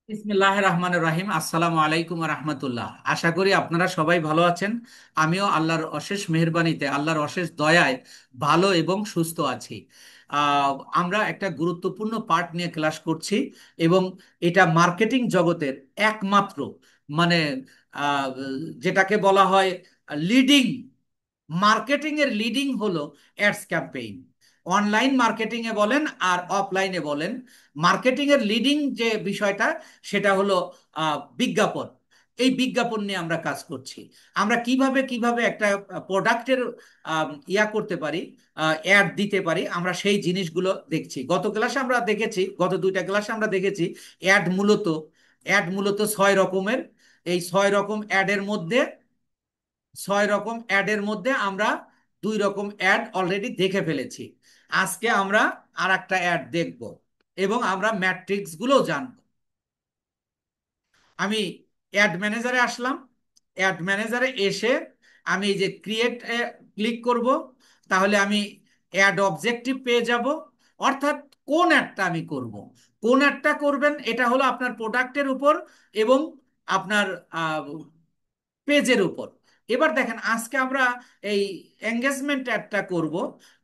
বিসমিল্লাহির রহমানির রহিম। আসসালামু আলাইকুম রহমতুল্লাহ। আশা করি আপনারা সবাই ভালো আছেন। আমিও আল্লাহর অশেষ মেহেরবানিতে, আল্লাহর অশেষ দয়ায় ভালো এবং সুস্থ আছি। আহ, আমরা একটা গুরুত্বপূর্ণ পার্ট নিয়ে ক্লাস করছি এবং এটা মার্কেটিং জগতের একমাত্র মানে আহ, যেটাকে বলা হয় লিডিং, মার্কেটিং এর লিডিং হলো অ্যাডস ক্যাম্পেইন। অনলাইন মার্কেটিং এ বলেন আর অফলাইনে বলেন, মার্কেটিং এর লিডিং যে বিষয়টা সেটা হলো বিজ্ঞাপন। এই বিজ্ঞাপন নিয়ে আমরা কাজ করছি। আমরা কিভাবে কিভাবে একটা প্রোডাক্টের ইয়া করতে পারি, অ্যাড দিতে পারি, আমরা সেই জিনিসগুলো দেখছি। গত ক্লাসে আমরা দেখেছি, গত দুইটা ক্লাসে আমরা দেখেছি অ্যাড মূলত 6 রকমের। এই 6 রকম অ্যাডের মধ্যে 6 রকম অ্যাডের মধ্যে আমরা 2 রকম অ্যাড অলরেডি দেখে ফেলেছি। আজকে আমরা আর একটা অ্যাড দেখব এবং আমরা ম্যাট্রিক্স গুলো জানবো। আমি অ্যাড ম্যানেজারে আসলাম। অ্যাড ম্যানেজারে এসে আমি এই যে ক্রিয়েট ক্লিক করব, তাহলে আমি অ্যাড অবজেক্টিভ পেয়ে যাব। অর্থাৎ কোন অ্যাডটা আমি করব, কোন অ্যাডটা করবেন এটা হলো আপনার প্রোডাক্টের উপর এবং আপনার পেজের উপর। এবার দেখেন, আজকে আমরা এই এঙ্গেজমেন্ট অ্যাডটা করব।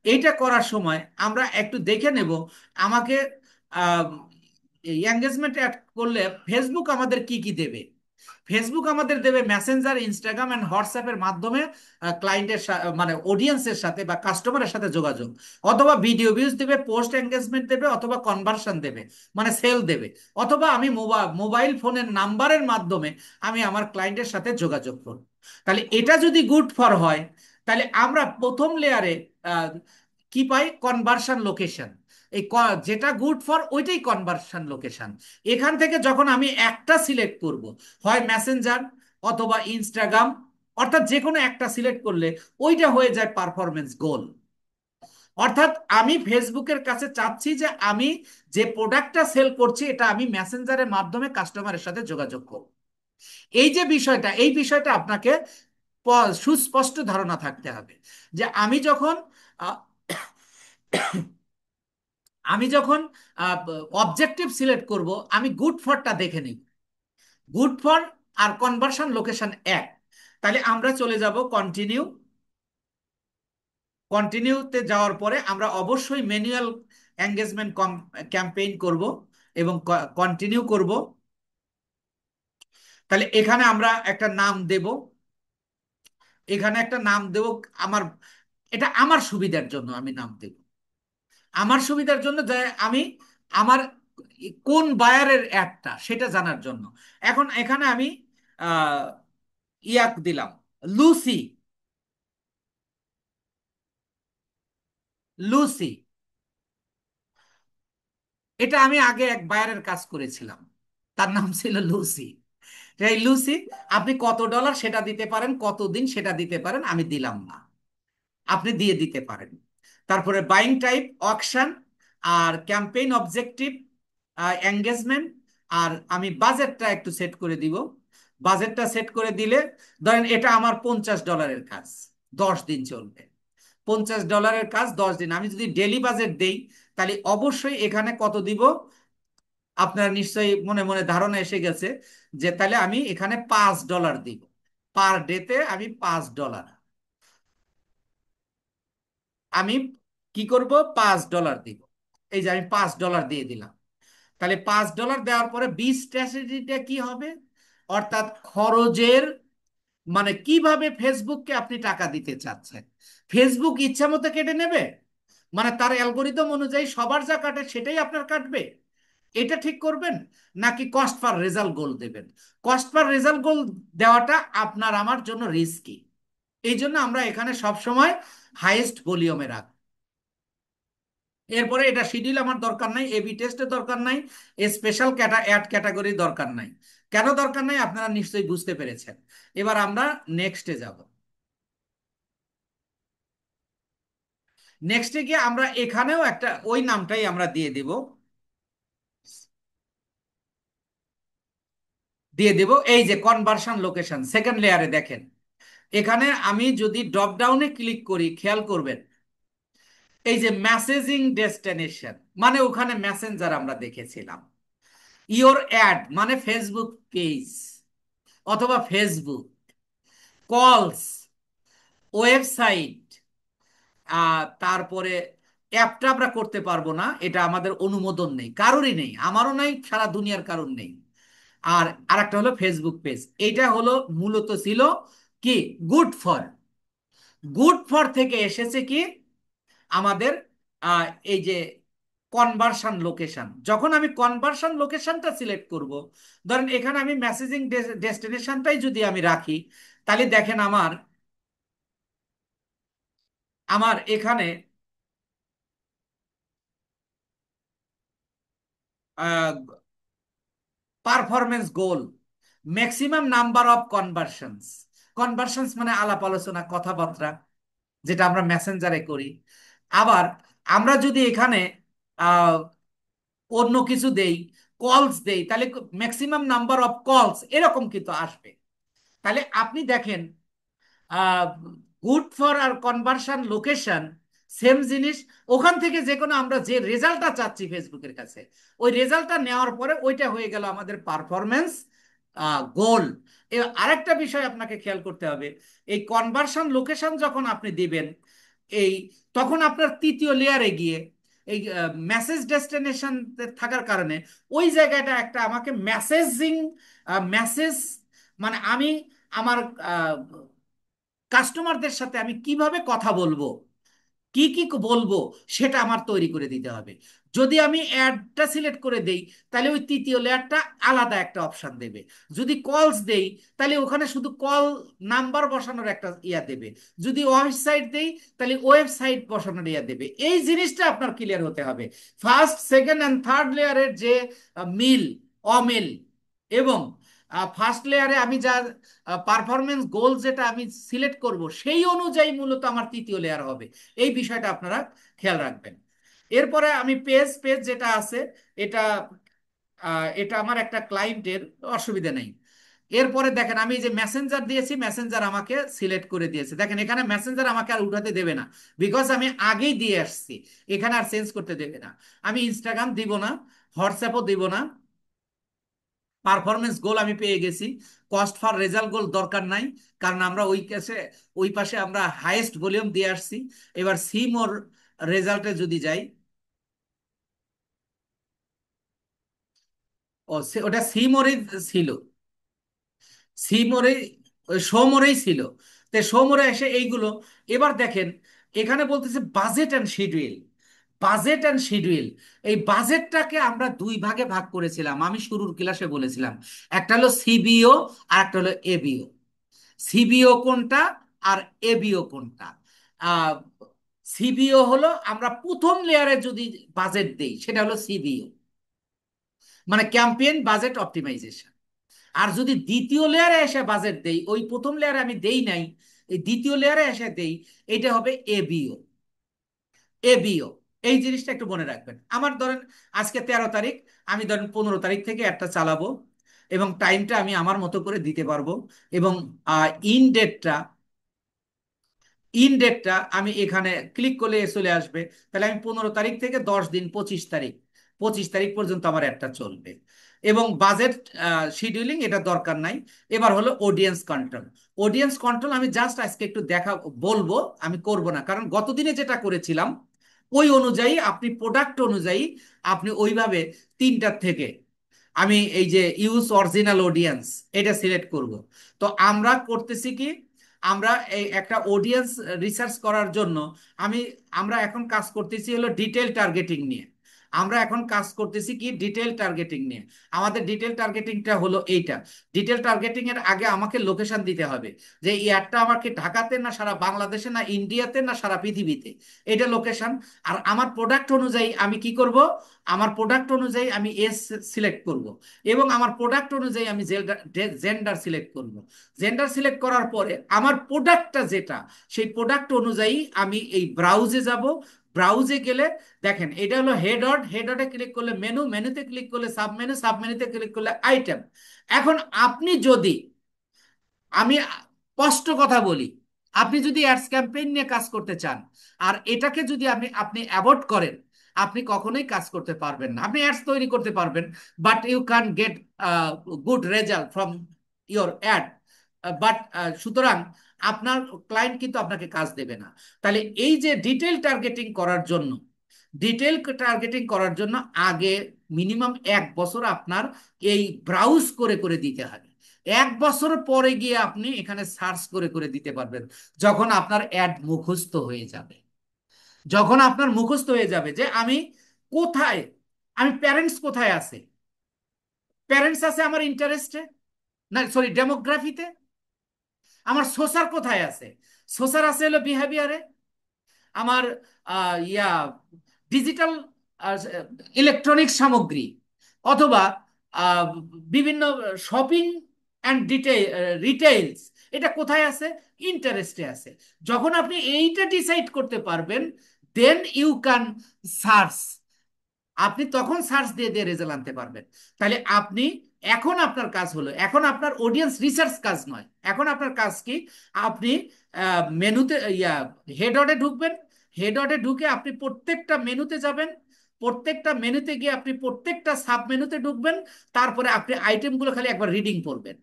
এইটা করার সময় আমরা একটু দেখে নেব আমাকে আহ, এই এঙ্গেজমেন্ট অ্যাড করলে ফেসবুক আমাদের কি কি দেবে। ফেসবুক আমাদের দেবে মেসেঞ্জার, ইনস্টাগ্রাম অ্যান্ড হোয়াটসঅ্যাপের মাধ্যমে ক্লায়েন্টের মানে অডিয়েন্সের সাথে বা কাস্টমারের সাথে যোগাযোগ, অথবা ভিডিও ভিউজ দেবে, পোস্ট এঙ্গেজমেন্ট দেবে, অথবা কনভার্সন দেবে মানে সেল দেবে, অথবা আমি মোবাইল ফোনের নাম্বারের মাধ্যমে আমি আমার ক্লায়েন্টের সাথে যোগাযোগ করব। তাহলে এটা যদি গুড ফর হয়, তাহলে আমরা প্রথম লেয়ারে কি পাই? Conversion location. এই যেটা গুড ফর ওইটাই কনভার্সন লোকেশন। এখান থেকে যখন আমি একটা সিলেক্ট করব, হয় মেসেঞ্জার অথবা ইনস্টাগ্রাম, অর্থাৎ যে কোনো একটা সিলেক্ট করলে ওইটা হয়ে যায় পারফরমেন্স গোল। অর্থাৎ আমি ফেসবুকের কাছে চাচ্ছি যে আমি যে প্রোডাক্টটা সেল করছি এটা আমি মেসেঞ্জারের মাধ্যমে কাস্টমারের সাথে যোগাযোগ করব। এই যে বিষয়টা, এই বিষয়টা আপনাকে সুস্পষ্ট ধারণা থাকতে হবে যে আহ, আমি যখন অবজেক্টিভ সিলেক্ট করব, আমি গুড ফরটা দেখে নিই। গুড ফর আর কনভার্সন লোকেশন এক। তাহলে আমরা চলে যাব কন্টিনিউ। কন্টিনিউতে যাওয়ার পরে আমরা অবশ্যই ম্যানুয়াল এঙ্গেজমেন্ট ক্যাম্পেইন করব এবং কন্টিনিউ করব। তাহলে এখানে আমরা একটা নাম দেব, এখানে একটা নাম দেব। আমার এটা আমার সুবিধার জন্য আমি নাম দেব, আমার সুবিধার জন্য যে আমি আমার কোন বায়ারের অ্যাডটা সেটা জানার জন্য। এখন এখানে আমি আহ, ইয়াক দিলাম, লুসি। লুসি, এটা আমি আগে এক বায়ারের কাজ করেছিলাম, তার নাম ছিল লুসি। এই লুসি, আপনি কত ডলার সেটা দিতে পারেন, কতদিন সেটা দিতে পারেন, আমি দিলাম না, আপনি দিয়ে দিতে পারেন। তারপরে বাইং টাইপ অকশন, আর ক্যাম্পেইন অবজেক্টিভ, এঙ্গেজমেন্ট, আর আমি বাজেটটা একটু সেট করে দিব। বাজেটটা সেট করে দিলে, ধরেন এটা আমার $50 কাজ, 10 দিন চলবে। $50 কাজ 10 দিন, আমি যদি ডেলি বাজেট দেই তাহলে অবশ্যই এখানে কত দিব? আপনার নিশ্চয়ই মনে মনে ধারণা এসে গেছে যে তাহলে আমি এখানে $5 দিব। পার ডেতে আমি $5, আমি কি করব? $5 দিব। এই যে আমি $5 দিয়ে দিলাম। তাহলে $5 দেওয়ার পরে বি স্ট্র্যাটেজিটা কি হবে? অর্থাৎ খরচের মানে কিভাবে ফেসবুককে আপনি টাকা দিতে চাচ্ছেন। ফেসবুক ইচ্ছা মতো কেটে নেবে, মানে তার অ্যালগোরিদম অনুযায়ী সবার যা কাটে সেটাই আপনার কাটবে, এটা ঠিক করবেন? নাকি কস্ট পার রেজাল্ট গোল দেবেন? কস্ট পার রেজাল্ট গোল দেওয়াটা আপনার আমার জন্য রিস্কি। এই জন্য আমরা এখানে সব সময় হাইয়েস্ট ভলিউমে রাখি। এরপরে এটা শিডিউল আমার দরকার নাই, এবি টেস্টের দরকার নাই, স্পেশাল অ্যাড ক্যাটাগরি দরকার নাই। কেন দরকার নাই আপনারা নিশ্চয়ই বুঝতে পেরেছেন। এবার আমরা নেক্সটে যাব। নেক্সটে গিয়ে আমরা এখানেও একটা ওই নামটাই আমরা দিয়ে দেব, এই যে কনভার্সন লোকেশন সেকেন্ড লেয়ারে দেখেন। এখানে আমি যদি ড্রপ ডাউনে ক্লিক করি, খেয়াল করবেন এই যে মেসেজিং ডেস্টিনেশন, মানে ওখানে মেসেঞ্জার আমরা দেখেছিলাম। ইওর অ্যাড মানে ফেসবুক পেজ অথবা ফেসবুক, কলস, ওয়েবসাইট, তারপরে অ্যাপটা আমরা করতে পারবো না, এটা আমাদের অনুমোদন নেই, কারোরই নেই, আমারও নেই, সারা দুনিয়ার কারোর নেই। আর আরেকটা হলো ফেসবুক পেজ। এইটা হলো মূলত ছিল কি, গুড ফর, গুড ফর থেকে এসেছে কি আমাদের এই যে কনভার্সন লোকেশন। যখন আমি কনভার্সন লোকেশনটা সিলেক্ট করব, ধরেন এখানে আমি মেসেজিং ডেস্টিনেশনটাই যদি আমি রাখি, তাহলে দেখেন আমার আমার এখানে performance goal, maximum number of conversions. Conversions মানে আলাপ আলোচনা, কথাবার্তা, যেটা আমরা মেসেঞ্জারে করি। আবার আমরা যদি এখানে আহ, অন্য কিছু দেই, কলস দেই, তাহলে ম্যাক্সিমাম নাম্বার অফ কলস এরকম কিন্তু আসবে। তাহলে আপনি দেখেন, গুড ফর আর কনভার্সন লোকেশন সেম জিনিস। ওখান থেকে যে কোনো আমরা যে রেজাল্টটা চাচ্ছি ফেসবুকের কাছে, ওই রেজাল্টটা নেওয়ার পরে ওইটা হয়ে গেল আমাদের পারফরমেন্স গোল। আরেকটা বিষয় আপনাকে খেয়াল করতে হবে, এই কনভার্সন লোকেশন যখন আপনি দিবেন, এই তখন আপনার তৃতীয় লেয়ারে গিয়ে এই মেসেজ ডেস্টিনেশন থাকার কারণে ওই জায়গাটা একটা আমাকে মেসেজিং, মেসেজ মানে আমি আমার কাস্টমারদের সাথে আমি কিভাবে কথা বলবো, কি কি বলবো, সেটা আমার তৈরি করে দিতে হবে। যদি আমি অ্যাডটা সিলেক্ট করে দেই, তাহলে ওই তৃতীয় লেয়ারটা আলাদা একটা অপশন দেবে। যদি কলস দেই, তাহলে ওখানে শুধু কল নাম্বার বসানোর একটা ইয়া দেবে। যদি ওয়েবসাইট দেই, তাহলে ওয়েবসাইট বসানোর ইয়া দেবে। এই জিনিসটা আপনার ক্লিয়ার হতে হবে। ফার্স্ট, সেকেন্ড অ্যান্ড থার্ড লেয়ারের যে মিল, অমিল, এবং ফার্স্ট লেয়ারে আমি যা পারফরমেন্স গোল যেটা আমি সিলেক্ট করব, সেই অনুযায়ী মূলত আমার তৃতীয় লেয়ার হবে। এই বিষয়টা আপনারা খেয়াল রাখবেন। এরপরে আমি পেজ পেজ যেটা আছে, এটা এটা আমার একটা ক্লায়েন্টের, অসুবিধা নেই। এরপরে দেখেন আমি যে মেসেঞ্জার দিয়েছি, মেসেঞ্জার আমাকে সিলেক্ট করে দিয়েছে। দেখেন এখানে মেসেঞ্জার আমাকে আর উঠাতে দেবে না, বিকজ আমি আগেই দিয়ে আসছি, এখানে আর চেঞ্জ করতে দেবে না। আমি ইনস্টাগ্রাম দিব না, হোয়াটসঅ্যাপও দিব না। পারফরমেন্স গোল আমি পেয়ে গেছি, কস্ট ফর রেজাল্ট গোল দরকার নাই, কারণ আমরা ওই কাছে, ওই পাশে আমরা হাইয়েস্ট ভলিউম দিয়ে আসছি। এবার সিম ওর রেজাল্টে যদি যাই, ওটা সিম ওরই ছিল, সিমোরে, সোমোরেই ছিল। তো সোমোরে এসে এইগুলো, এবার দেখেন এখানে বলতেছে budget and schedule. Budget and schedule, এই বাজেটটাকে আমরা দুই ভাগে ভাগ করেছিলাম, আমি শুরুর ক্লাসে বলেছিলাম। একটা হলো সিবিও, আর একটা হলো এবিও। সিবিও কোনটা আর এবিও কোনটা? আহ সিবিও হলো আমরা প্রথম লেয়ারে যদি বাজেট দেই, সেটা হলো সিবিও, মানে ক্যাম্পেইন বাজেট অপটিমাইজেশন। আর যদি দ্বিতীয় লেয়ারে এসে বাজেট দেই, ওই প্রথম লেয়ারে আমি দেই নাই, এই দ্বিতীয় লেয়ারে এসে দেই, এটা হবে এবিও। এবিও, এই জিনিসটা একটু মনে রাখবেন। আমার ধরেন আজকে 13 তারিখ, আমি ধরেন 15 তারিখ থেকে একটা চালাবো, এবং টাইমটা আমি আমার মতো করে দিতে পারবো। এবং ইন ডেটটা, ইন ডেটটা আমি এখানে ক্লিক করলে চলে আসবে। তাহলে আমি 15 তারিখ থেকে 10 দিন, 25 তারিখ, 25 তারিখ পর্যন্ত আমার একটা চলবে। এবং বাজেট শিডিউলিং এটা দরকার নাই। এবার হলো অডিয়েন্স কন্ট্রোল। অডিয়েন্স কন্ট্রোল আমি জাস্ট আজকে একটু দেখা বলবো, আমি করব না, কারণ গতদিনে যেটা করেছিলাম ওই অনুযায়ী আপনি প্রোডাক্ট অনুযায়ী আপনি ওইভাবে তিনটার থেকে আমি এই যে ইউজ অরিজিনাল অডিয়েন্স, এটা সিলেক্ট করব। তো আমরা করতেছি কি, আমরা এই একটা অডিয়েন্স রিসার্চ করার জন্য আমি, আমরা এখন কাজ করতেছি হলো ডিটেল টার্গেটিং নিয়ে। আমরা এখন কাজ করতেছি কি, ডিটেল টার্গেটিং নিয়ে। আমাদের ডিটেল টার্গেটিংটা হলো এইটা। ডিটেল টার্গেটিং এর আগে আমাকে লোকেশন দিতে হবে, যে এই অ্যাডটা আমাকে ঢাকাতে না সারা বাংলাদেশে না ইন্ডিয়াতে না সারা পৃথিবীতে, এটা লোকেশন। আর আমার প্রোডাক্ট অনুযায়ী আমি কি করব, আমার প্রোডাক্ট অনুযায়ী আমি এস সিলেক্ট করব, এবং আমার প্রোডাক্ট অনুযায়ী আমি জেন্ডার সিলেক্ট করব। জেন্ডার সিলেক্ট করার পরে আমার প্রোডাক্টটা যেটা, সেই প্রোডাক্ট অনুযায়ী আমি এই ব্রাউজে যাব। ব্রাউজে গেলে দেখেন এটা হলো হেডট, হেডটে ক্লিক করলে মেনু, মেনুতে ক্লিক করলে সাব মেনু, সাব মেনুতে ক্লিক করলে আইটেম। এখন আপনি যদি, আমি স্পষ্ট কথা বলি, আপনি যদি অ্যাডস ক্যাম্পেইন নিয়ে কাজ করতে চান, আর এটাকে যদি আপনি আপনি অ্যাভয়েড করেন, আপনি কখনোই কাজ করতে পারবেন না। আপনি অ্যাডস তৈরি করতে পারবেন, but you can get good result from your ad. But সুতরাং আপনার ক্লায়েন্ট কিন্তু আপনাকে কাজ দেবে না। তাহলে এই যে ডিটেল টার্গেটিং করার জন্য, ডিটেল টার্গেটিং করার জন্য আগে মিনিমাম 1 বছর আপনার এই ব্রাউজ করে করে দিতে হবে। 1 বছর পরে গিয়ে আপনি এখানে সার্চ করে করে দিতে পারবেন, যখন আপনার অ্যাড মুখস্থ হয়ে যাবে। যখন আপনার মুখস্থ হয়ে যাবে যে আমি কোথায়, আমি প্যারেন্টস কোথায় আছে, প্যারেন্টস আছে আমার ইন্টারেস্টে, না সরি ডেমোগ্রাফিতে। আমার সোসার কোথায় আছে, সোসার আছে হলো বিহেভিয়ারে। আমার ইয়া ডিজিটাল ইলেকট্রনিক সামগ্রী, অথবা আহ, বিভিন্ন শপিং অ্যান্ড রিটেইলস, এটা কোথায় আছে, ইন্টারেস্টে আছে। যখন আপনি এইটা ডিসাইড করতে পারবেন, দেন ইউ ক্যান সার্চ। আপনি তখন সার্চ দিয়ে দিয়ে রেজাল্ট আনতে পারবেন। তাহলে আপনি, এখন আপনার কাজ হলো, এখন আপনার অডিয়েন্স রিসার্চ কাজ নয়, এখন আপনার কাজ কি, আপনি মেনুতে হেড অর্ডে ঢুকবেন। হেড অর্ডে ঢুকে আপনি প্রত্যেকটা মেনুতে যাবেন, প্রত্যেকটা মেনুতে গিয়ে আপনি প্রত্যেকটা সাব মেনুতে ঢুকবেন। তারপরে আপনি আইটেমগুলো খালি একবার রিডিং করবেন,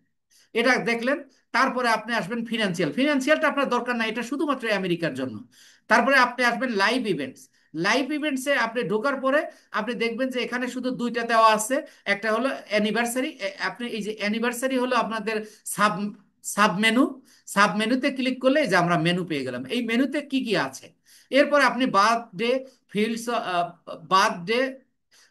এটা দেখলেন। তারপরে আপনি আসবেন ফিনান্সিয়াল, ফিনান্সিয়ালটা আপনার দরকার নাই, এটা শুধুমাত্র আমেরিকার জন্য। তারপরে আপনি আসবেন লাইভ ইভেন্টস। লাইভ ইভেন্টসে আপনি ঢোকার পরে আপনি দেখবেন যে এখানে শুধু দুইটা দেওয়া আছে। একটা হলো অ্যানিভার্সারি, আপনি এই যে অ্যানিভার্সারি হলো আপনাদের সাব সাব মেনু। সাব মেনুতে ক্লিক করলে এই যে আমরা মেনু পেয়ে গেলাম, এই মেনুতে কি কি আছে। এরপরে আপনি বার্থডে, ফিল্ডস, বার্থডে,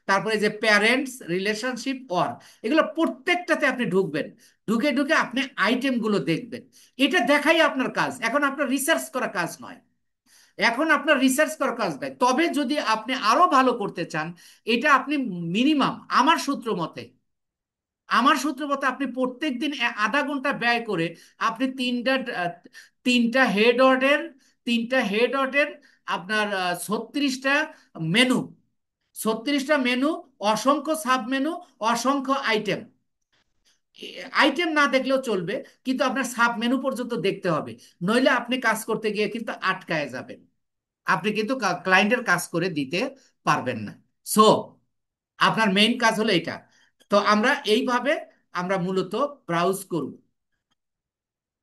তারপরে যে প্যারেন্টস, রিলেশনশিপ, অর, এগুলো প্রত্যেকটাতে আপনি ঢুকবেন। ঢুকে ঢুকে আপনি আইটেমগুলো দেখবেন। এটা দেখাই আপনার কাজ, এখন আপনার রিসার্চ করা কাজ নয়। এখন আপনার রিসার্চ করার কাজ নয়। তবে যদি আপনি আরো ভালো করতে চান, এটা আপনি মিনিমাম, আমার সূত্র মতে আপনি প্রত্যেক দিন আধা ঘন্টা ব্যয় করে আপনি তিনটা হেড অর্ডার, তিনটা হেড অর্ডার, আপনার 36টা মেনু, 36টা মেনু, অসংখ্য সাব মেনু, অসংখ্য আইটেম। আইটেম না দেখলেও চলবে, কিন্তু আপনার সাব মেনু পর্যন্ত দেখতে হবে, নইলে আপনি কাজ করতে গিয়ে কিন্তু আটকায় যাবেন। আপনি কিন্তু ক্লায়েন্টের কাজ করে দিতে পারবেন না। সো আপনার মেইন কাজ হলো এটা। তো আমরা এইভাবে আমরা মূলত ব্রাউজ করব।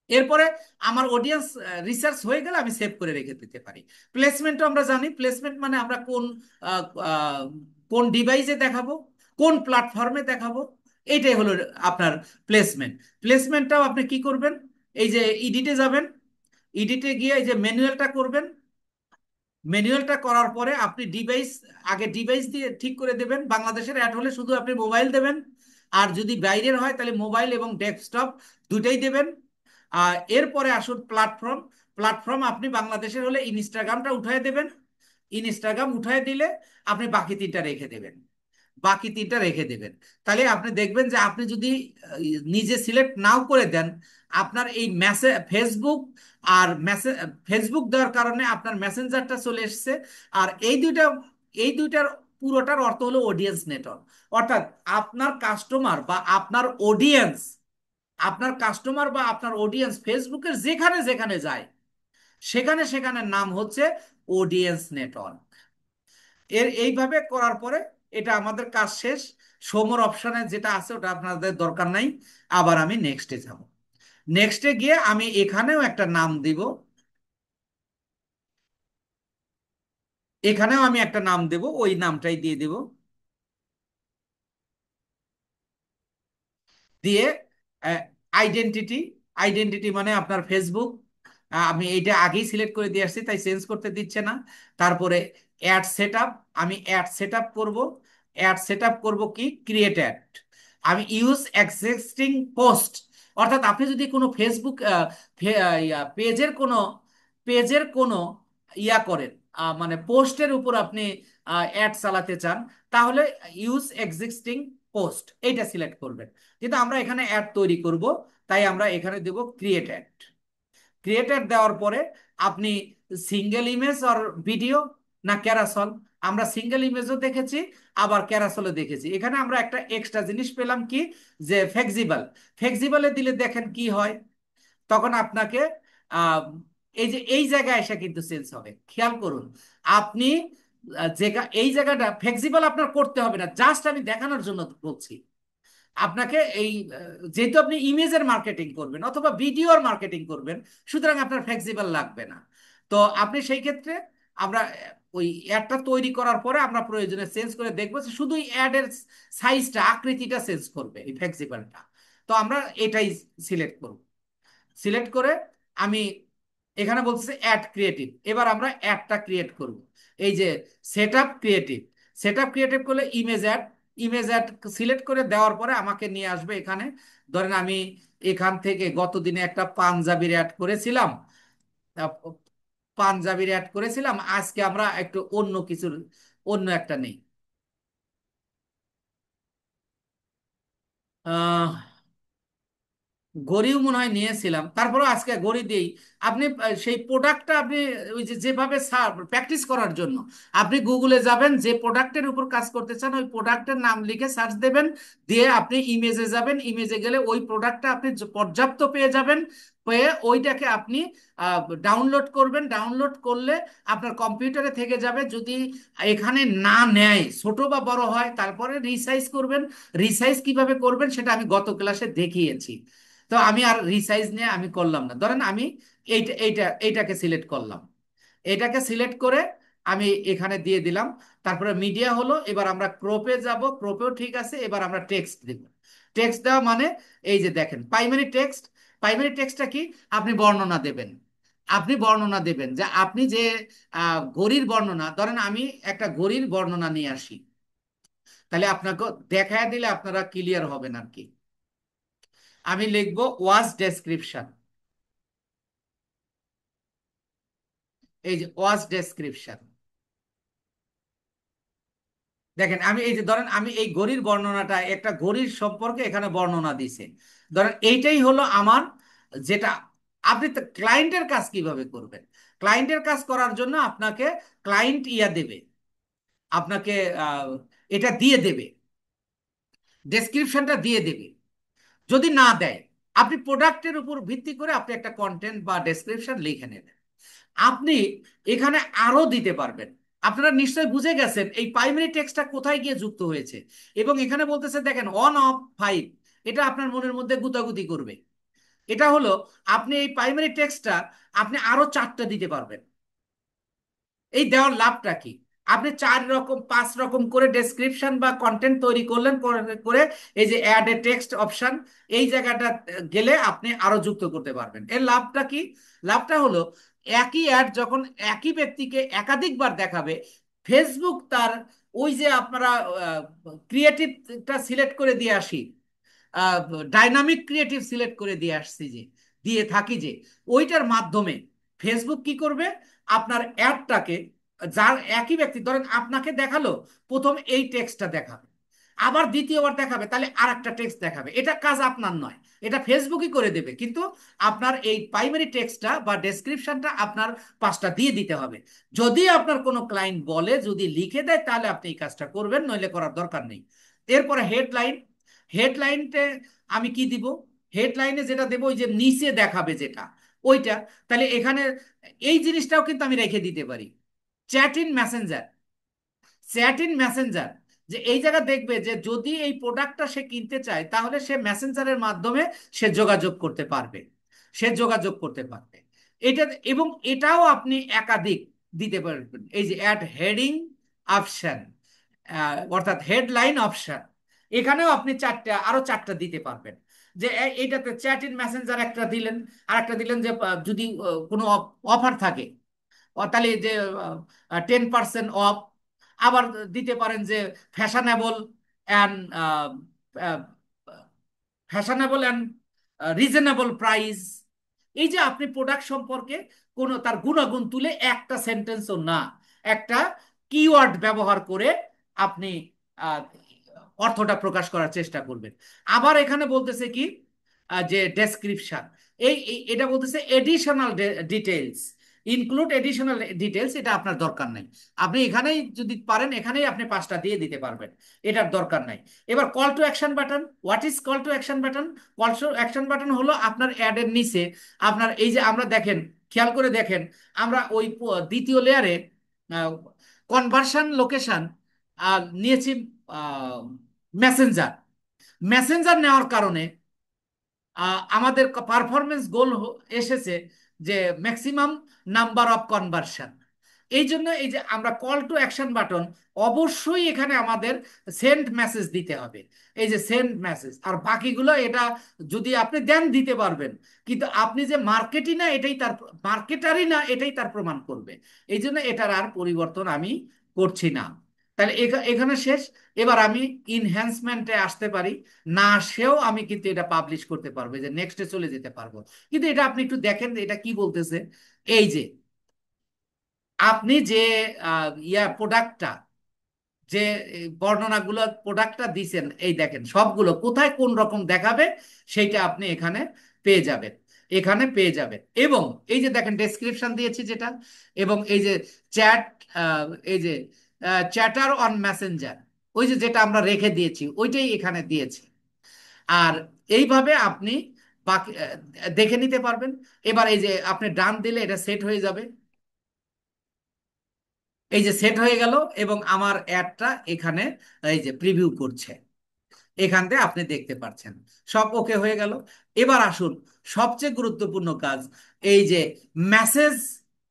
এরপরে আমার অডিয়েন্স রিসার্চ হয়ে গেলে আমি সেভ করে রেখে দিতে পারি। প্লেসমেন্টও আমরা জানি, প্লেসমেন্ট মানে আমরা আহ, আহ, কোন ডিভাইসে দেখাবো, কোন প্ল্যাটফর্মে দেখাবো, এইটাই হলো আপনার প্লেসমেন্ট। প্লেসমেন্টটাও আপনি কি করবেন, এই যে ইডিটে যাবেন, ইডিটে গিয়ে এই যে ম্যানুয়ালটা করবেন। ম্যানুয়ালটা করার পরে আপনি ডিভাইস, আগে ডিভাইস দিয়ে ঠিক করে দেবেন। বাংলাদেশের অ্যাড হলে শুধু আপনি মোবাইল দেবেন, আর যদি বাইরের হয় তাহলে মোবাইল এবং ডেস্কটপ দুটাই দেবেন। আর এরপরে আসুন প্ল্যাটফর্ম। প্ল্যাটফর্ম আপনি বাংলাদেশের হলে ইনস্টাগ্রামটা উঠায় দেবেন। ইনস্টাগ্রাম উঠায় দিলে আপনি বাকি তিনটা রেখে দেবেন, বাকি তিনটা রেখে দেবেন। তাহলে আপনি দেখবেন যে আপনি যদি নিজে সিলেক্ট নাও করে দেন, আপনার এই মেসেজ ফেসবুক, আর মেসেজ ফেসবুক দেওয়ার কারণে আপনার মেসেঞ্জারটা চলে এসেছে। আর এই দুইটার পুরোটার অর্থ হলো অডিয়েন্স নেটওয়ার্ক। অর্থাৎ আপনার কাস্টমার বা আপনার অডিয়েন্স, আপনার কাস্টমার বা আপনার অডিয়েন্স ফেসবুকের যেখানে যেখানে যায়, সেখানে সেখানে নাম হচ্ছে অডিয়েন্স নেটওয়ার্ক। এইভাবে করার পরে এটা আমাদের কাজ শেষ। সোমোর অপশনে যেটা আছে ওটা আপনাদের দরকার নাই। আবার আমি নেক্সটে যাব। নেক্সটে গিয়ে আমি এখানেও একটা নাম দিব, এখানেও আমি একটা নাম দেব, ওই নামটাই দিয়ে দেব। দিয়ে আইডেন্টিটি, আইডেন্টিটি মানে আপনার ফেসবুক। আমি এইটা আগেই সিলেক্ট করে দিয়ে আসছি, তাই চেঞ্জ করতে দিচ্ছে না। তারপরে অ্যাড সেট আপ, আমি অ্যাড সেট আপ করবো। অ্যাড সেট আপ করবো কি, ক্রিয়েট অ্যাড। আমি ইউজ এক্সিস্টিং পোস্ট, অর্থাৎ আপনি যদি কোনো ফেসবুক পেজের কোনো, পেজের কোনো করেন, মানে পোস্টের উপর আপনি অ্যাড চালাতে চান, তাহলে ইউজ এক্সিস্টিং পোস্ট এইটা সিলেক্ট করবেন। কিন্তু আমরা এখানে অ্যাড তৈরি করব, তাই আমরা এখানে দেব ক্রিয়েট অ্যাড। ক্রিয়েট অ্যাড দেওয়ার পরে আপনি সিঙ্গেল ইমেজ আর ভিডিও, না ক্যারাসল। আমরা সিঙ্গেল ইমেজও দেখেছি, আবার ক্যারাসলও দেখেছি। এখানে আমরা একটা এক্সট্রা জিনিস পেলাম কি, যে ফ্লেক্সিবল। ফ্লেক্সিবলে দিলে দেখেন কি হয়, তখন আপনাকে আহ, এই যে এই জায়গায় এসে কিন্তু চেঞ্জ হবে, খেয়াল করুন। আপনি এই জায়গাটা ফ্লেক্সিবল আপনার করতে হবে না, জাস্ট আমি দেখানোর জন্য বলছি আপনাকে এই যেহেতু আপনি ইমেজের মার্কেটিং করবেন অথবা ভিডিওর মার্কেটিং করবেন, সুতরাং আপনার ফ্লেক্সিবল লাগবে না। তো আপনি সেই ক্ষেত্রে আমরা ওই অ্যাডটা তৈরি করার পরে আমরা প্রয়োজনে চেঞ্জ করে দেখবো যে শুধু অ্যাডের সাইজটা আকৃতিটা চেঞ্জ করবে এই ফ্লেক্সিবলটা। তো আমরা এটাই সিলেক্ট করব। সিলেক্ট করে আমি এখানে বলতেছে অ্যাড ক্রিয়েটিভ, এবার আমরা অ্যাডটা ক্রিয়েট করব। এই যে set up creative, set up creative করলে image ad, image ad select করে দেওয়ার পরে আমাকে নিয়ে আসবে এখানে। ধরেন আমি এখান থেকে গত দিনে একটা পাঞ্জাবির অ্যাড করেছিলাম, আহ, পাঞ্জাবির অ্যাড করেছিলাম, আজকে আমরা একটু অন্য কিছুর, অন্য একটা নেই। আহ গড়িও মনে হয় নিয়েছিলাম, তারপরেও আজকে গড়ি দিই। আপনি সেই প্রোডাক্টটা আপনি ওই যে যেভাবে প্র্যাকটিস করার জন্য আপনি গুগলে যাবেন, যে প্রোডাক্টের উপর কাজ করতে চান ওই প্রোডাক্টের নাম লিখে সার্চ দেবেন, দিয়ে আপনি ইমেজে যাবেন, ইমেজে গেলে ওই প্রোডাক্টটা আপনি পর্যাপ্ত পেয়ে যাবেন। পেয়ে ওইটাকে আপনি ডাউনলোড করবেন, ডাউনলোড করলে আপনার কম্পিউটারে থেকে যাবে। যদি এখানে না নেয়, ছোট বা বড় হয়, তারপরে রিসাইজ করবেন। রিসাইজ কিভাবে করবেন সেটা আমি গত ক্লাসে দেখিয়েছি। তো আমি আর রিসাইজ নিয়ে আমি করলাম না। ধরেন আমি এইটাকে সিলেক্ট করলাম, এটাকে সিলেক্ট করে আমি এখানে দিয়ে দিলাম। তারপরে মিডিয়া হলো, এবার আমরা ক্রপে যাব, ক্রপেও ঠিক আছে। এবার আমরা টেক্সট দেব। টেক্সট দেওয়া মানে এই যে দেখেন প্রাইমারি টেক্সট। প্রাইমারি টেক্সটটা কি? আপনি বর্ণনা দেবেন। আপনি বর্ণনা দেবেন যে আপনি যে ঘড়ির বর্ণনা, ধরেন আমি একটা ঘড়ির বর্ণনা নিয়ে আসি, তাহলে আপনাকে দেখায় দিলে আপনারা ক্লিয়ার হবেন আর কি। আমি লিখবো ওয়াচ ডেসক্রিপশন। এই যে ওয়াচ ডেসক্রিপশন, দেখেন আমি এই যে ধরেন আমি এই ঘড়ির বর্ণনাটা, একটা ঘড়ির সম্পর্কে এখানে বর্ণনা দিছে। ধরেন এইটাই হলো আমার যেটা। আপনি তো ক্লায়েন্টের কাজ কিভাবে করবেন? ক্লায়েন্টের কাজ করার জন্য আপনাকে ক্লায়েন্ট ইয়া দেবে, আপনাকে আহ, এটা দিয়ে দেবে, ডেসক্রিপশনটা দিয়ে দেবে। যদি না দেয়, আপনি প্রোডাক্টের উপর ভিত্তি করে আপনি একটা কন্টেন্ট বা ডেসক্রিপশন লিখে নেবেন। আপনি এখানে আরো দিতে পারবেন। আপনারা নিশ্চয়ই বুঝে গেছেন এই প্রাইমারি টেক্সটটা কোথায় গিয়ে যুক্ত হয়েছে। এবং এখানে বলতেছে দেখেন 1 of 5, এটা আপনার মনের মধ্যে গুতাগুতি করবে। এটা হলো আপনি এই প্রাইমারি টেক্সটটা আপনি আরো 4টা দিতে পারবেন। এই দেওয়ার লাভটা কি? আপনি 4 রকম 5 রকম করে ডেসক্রিপশন বা কন্টেন্ট তৈরি করলেন, করে করে এই যে অ্যাড এ টেক্সট অপশন, এই জায়গাটা গেলে আপনি আরো যুক্ত করতে পারবেন। এর লাভটা কি? লাভটা হলো একই অ্যাড যখন একই ব্যক্তিকে একাধিকবার দেখাবে, ফেসবুক তার ওই যে আপনারা ক্রিয়েটিভটা সিলেক্ট করে দিয়ে আসি, ডাইনামিক ক্রিয়েটিভ সিলেক্ট করে দিয়ে আসছি যে, দিয়ে থাকি যে, ওইটার মাধ্যমে ফেসবুক কি করবে? আপনার অ্যাডটাকে, যার একই ব্যক্তি ধরেন আপনাকে দেখালো, প্রথম এই টেক্সটটা দেখাবে, আবার দ্বিতীয়বার দেখাবে, তাহলে আর একটা টেক্সট দেখাবে। এটা কাজ আপনার নয়, এটা ফেসবুকই করে দেবে। কিন্তু আপনার এই প্রাইমারি টেক্সটটা বা ডেসক্রিপশনটা আপনার 5টা দিয়ে দিতে হবে। যদি আপনার কোনো ক্লায়েন্ট বলে, যদি লিখে দেয়, তাহলে আপনি এই কাজটা করবেন, নইলে করার দরকার নেই। এরপরে হেডলাইন। হেডলাইনতে আমি কি দিব? হেডলাইনে যেটা দেবো ওই যে নিচে দেখাবে যেটা, ওইটা। তাহলে এখানে এই জিনিসটাও কিন্তু আমি রেখে দিতে পারি। Chat in Messenger, chat in Messenger, যে এই জায়গা দেখবে যে যদি এই প্রোডাক্টটা সে কিনতে চায়, তাহলে সে মেসেঞ্জারের মাধ্যমে সে যোগাযোগ করতে পারবে, সে যোগাযোগ করতে পারবে। এটা, এবং এটাও আপনি একাধিক দিতে পারবেন। এই যে অ্যাড হেডিং অপশন, অর্থাৎ হেডলাইন অপশন, এখানেও আপনি 4টা দিতে পারবেন। যে এইটাতে চ্যাট ইন মেসেঞ্জার একটা দিলেন, আর একটা দিলেন যে যদি কোনো অফার থাকে, তাহলে যে 10% অফ। আবার দিতে পারেন যে fashionable and fashionable and reasonable price. এই যে আপনি প্রোডাক্ট সম্পর্কে কোনো তার গুণাগুণ তুলে একটা সেন্টেন্সও না, একটা কিওয়ার্ড ব্যবহার করে আপনি আহ, অর্থটা প্রকাশ করার চেষ্টা করবেন। আবার এখানে বলতেছে কি, যে ডেসক্রিপশন, এটা বলতেছে additional details, include additional details, এটা আপনার দরকার নাই। আপনি এখানেই যদি পারেন, এখানেই আপনি 5টা দিয়ে দিতে পারবেন, এটার দরকার নাই। এবার call to action button. What is call to action button? Call to action button হলো আপনার অ্যাডের নিচে, আপনার এই যে আমরা দেখেন, খেয়াল করে দেখেন, আমরা ওই দ্বিতীয় লেয়ারে কনভার্সন লোকেশন নিয়েছি মেসেঞ্জার। মেসেঞ্জার নেওয়ার কারণে আমাদের পারফরমেন্স গোল এসেছে যে ম্যাক্সিমাম নাম্বার অফ কনভার্সন। এই জন্য এই যে আমরা কল টু অ্যাকশন বাটন, অবশ্যই এখানে আমাদের সেন্ড মেসেজ দিতে হবে। এই যে সেন্ড মেসেজ, আর বাকিগুলো এটা যদি আপনি দেন দিতে পারবেন, কিন্তু আপনি যে মার্কেটই না এটাই তার, মার্কেটারই না এটাই তার প্রমাণ করবে। এই জন্য এটার আর পরিবর্তন আমি করছি না। তাহলে এখানে শেষ। এবার আমি ইনহ্যান্সমেন্টে আসতে পারি, না সেও আমি কিন্তু এটা পাবলিশ করতে পারবো, যে নেক্সটে চলে যেতে পারবো। কিন্তু এটা আপনি একটু দেখেন এটা কি বলতেছে। এই যে আপনি যে প্রোডাক্টটা, যে বর্ণনাগুলো প্রোডাক্টটা দিছেন, এই দেখেন সবগুলো কোথায় কোন রকম দেখাবে সেইটা আপনি এখানে পেয়ে যাবেন। এখানে পেয়ে যাবেন। এবং এই যে দেখেন ডেসক্রিপশন দিয়েছি যেটা, এবং এই যে চ্যাট, এই যে চ্যাটার অন মেসেঞ্জার, ওই যে যেটা আমরা রেখে দিয়েছি ওইটাই এখানে দিয়েছি। আর এইভাবে আপনি বাকি দেখে নিতে পারবেন। এবার এই যে আপনি ডান দিলে এটা সেট হয়ে যাবে। এই যে সেট হয়ে গেল, এবং আমার অ্যাডটা এখানে এই যে প্রিভিউ করছে, এখান থেকে আপনি দেখতে পাচ্ছেন সব ওকে হয়ে গেল। এবার আসুন সবচেয়ে গুরুত্বপূর্ণ কাজ, এই যে message